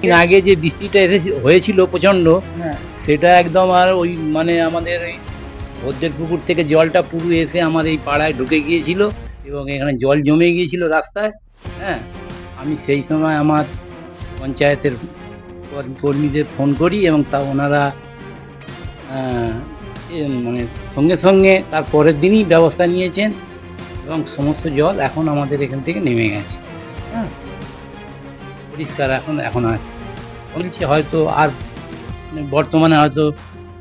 দিন আগে যে বৃষ্টিটা হয়েছিল প্রচন্ড, সেটা একদম আর ওই মানে আমাদের এই ভদ্রের পুকুর থেকে জলটা পুরো এসে আমার এই পাড়ায় ঢুকে গিয়েছিল এবং এখানে জল জমে গিয়েছিল রাস্তায়। হ্যাঁ, আমি সেই সময় আমার পঞ্চায়েতের কর্মীদের ফোন করি এবং তা ওনারা মানে সঙ্গে সঙ্গে তার পরের দিনই ব্যবস্থা নিয়েছেন এবং সমস্ত জল এখন আমাদের এখান থেকে নেমে গেছে। হ্যাঁ, পরিষ্কার এখন আছে বলছে, হয়তো আর বর্তমানে হয়তো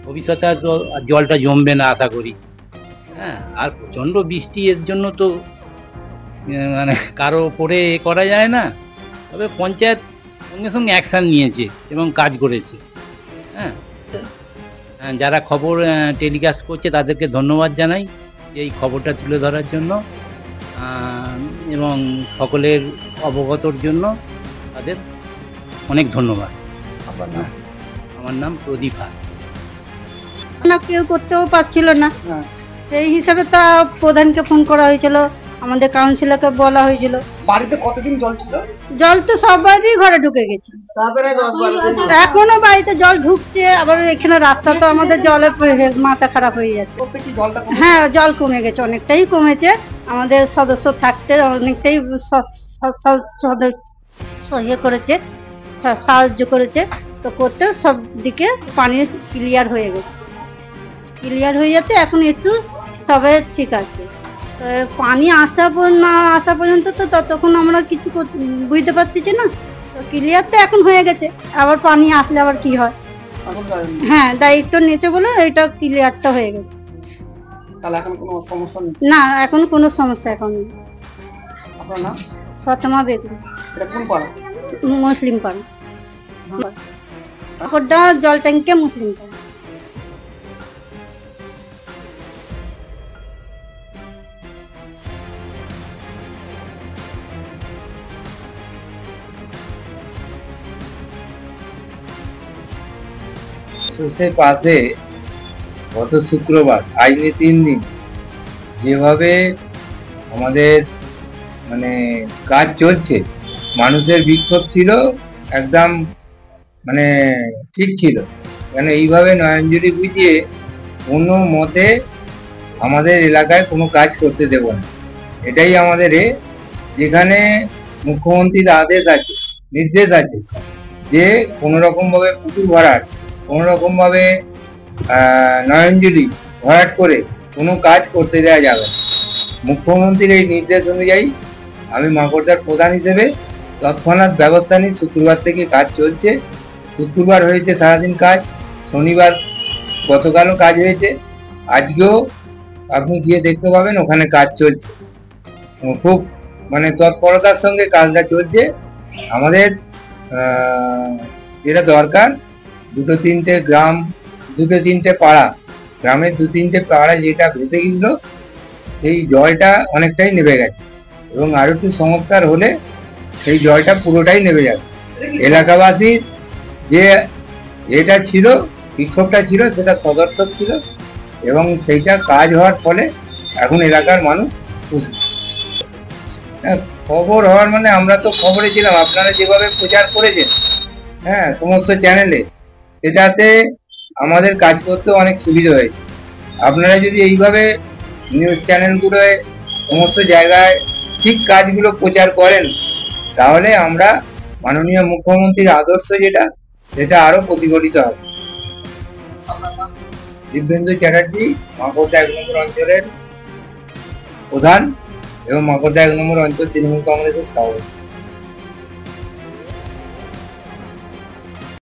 ভবিষ্যতে হয়তো জলটা জমবে না আশা করি। হ্যাঁ, আর প্রচণ্ড বৃষ্টি, এর জন্য তো মানে কারো ওপরে করা যায় না। তবে পঞ্চায়েত সঙ্গে সঙ্গে অ্যাকশান নিয়েছে এবং কাজ করেছে। হ্যাঁ, যারা খবর টেলিকাস্ট করছে তাদেরকে ধন্যবাদ জানাই যে এই খবরটা তুলে ধরার জন্য এবং সকলের অবগতর জন্য তাদের অনেক ধন্যবাদ। আমার নাম প্রদীপ হাস। কেউ করতেও পারছিল না, সেই হিসাবে তো প্রধানকে ফোন করা হয়েছিল, আমাদের কাউন্সিলরকে বলা হয়েছিল। বাড়িতে কতদিন জল ছিল? জল তো সবারই ঘরে ঢুকে গেছে, এখনো বাড়িতে জল ঢুকছে। আবার এখানে রাস্তা তো আমাদের জলে মাথা খারাপ হয়ে যাচ্ছে। হ্যাঁ, জল কমে গেছে, অনেকটাই কমেছে। আমাদের সদস্য থাকতে অনেকটাই ইয়ে করেছে, সাহায্য করেছে। তো করতে সব দিকে পানি ক্লিয়ার হয়ে গেছে, ক্লিয়ার হয়ে যাচ্ছে এখন একটু সবাই ঠিক আছে। পানি না আসা পর্যন্ত তো ততক্ষণ আমরা কিছু বুঝতে পারতেছি না। তো ক্লিয়ার তো এখন হয়ে গেছে, আবার পানি আসলে আবার কি হয়। হ্যাঁ, দায়িত্ব নিয়েছে বলে এটা ক্লিয়ারটা হয়ে গেছে। না, এখন কোনো সমস্যা এখন নেই। প্রথমা বেগম, মুসলিম পাড়া, জল ট্যাঙ্কে মুসলিম পাড়া। পাশে গত শুক্রবার, আজ নিয়ে 3 দিন যেভাবে আমাদের মানে কাজ চলছে, মানুষের বিক্ষোভ ছিল একদম মানে ঠিক ছিল। কেন এইভাবে নয়নজুরি বুঝিয়ে কোনো মতে আমাদের এলাকায় কোনো কাজ করতে দেব না, এটাই আমাদের যেখানে মুখ্যমন্ত্রীর আদেশ আছে, নির্দেশ আছে যে কোনো রকম ভাবে পুকুর ভরাট, কোনো রকম ভাবে নয়নজুরি ভরাট করে কোনো কাজ করতে দেওয়া যাবে না। মুখ্যমন্ত্রীর এই নির্দেশ অনুযায়ী আমি মাকড়দার প্রধান হিসেবে তৎক্ষণাৎ ব্যবস্থা নিই। শুক্রবার থেকে কাজ চলছে, শুক্রবার হয়েছে সারাদিন কাজ, শনিবার গতকালও কাজ হয়েছে, আজকেও আপনি গিয়ে দেখতে পাবেন ওখানে কাজ চলছে। খুব মানে তৎপরতার সঙ্গে কাজটা চলছে। আমাদের যেটা দরকার, 2-3টে গ্রাম, 2-3টে পাড়া, গ্রামের 2-3টে পাড়া যেটা ভেসে গেছিল সেই জলটা অনেকটাই নেমে গেছে এবং আরো একটু সংস্কার হলে সেই জলটা পুরোটাই নেমে যাবে। এলাকাবাসীর যে এটা ছিল, বিক্ষোভটা ছিল, সেটা সদর্থক ছিল এবং সেইটা কাজ হওয়ার ফলে এখন এলাকার মানুষ খুশি। খবর হওয়ার মানে আমরা তো খবরে ছিলাম, আপনারা যেভাবে প্রচার করেছেন হ্যাঁ সমস্ত চ্যানেলে, সেটাতে আমাদের কাজ করতে অনেক সুবিধা হয়েছে। আপনারা যদি এইভাবে নিউজ চ্যানেলগুলোয় সমস্ত জায়গায় ঠিক কাজগুলো প্রচার করেন, তাহলে আমরা মাননীয় মুখ্যমন্ত্রীর আদর্শ যেটা, সেটা আরো প্রতিফলিত হবে। দিব্যেন্দু চ্যাটার্জি, মাকড়দা 1 নম্বর অঞ্চলের প্রধান এবং মাকড়দা 1 নম্বর অঞ্চল তৃণমূল কংগ্রেসের সভাপতি।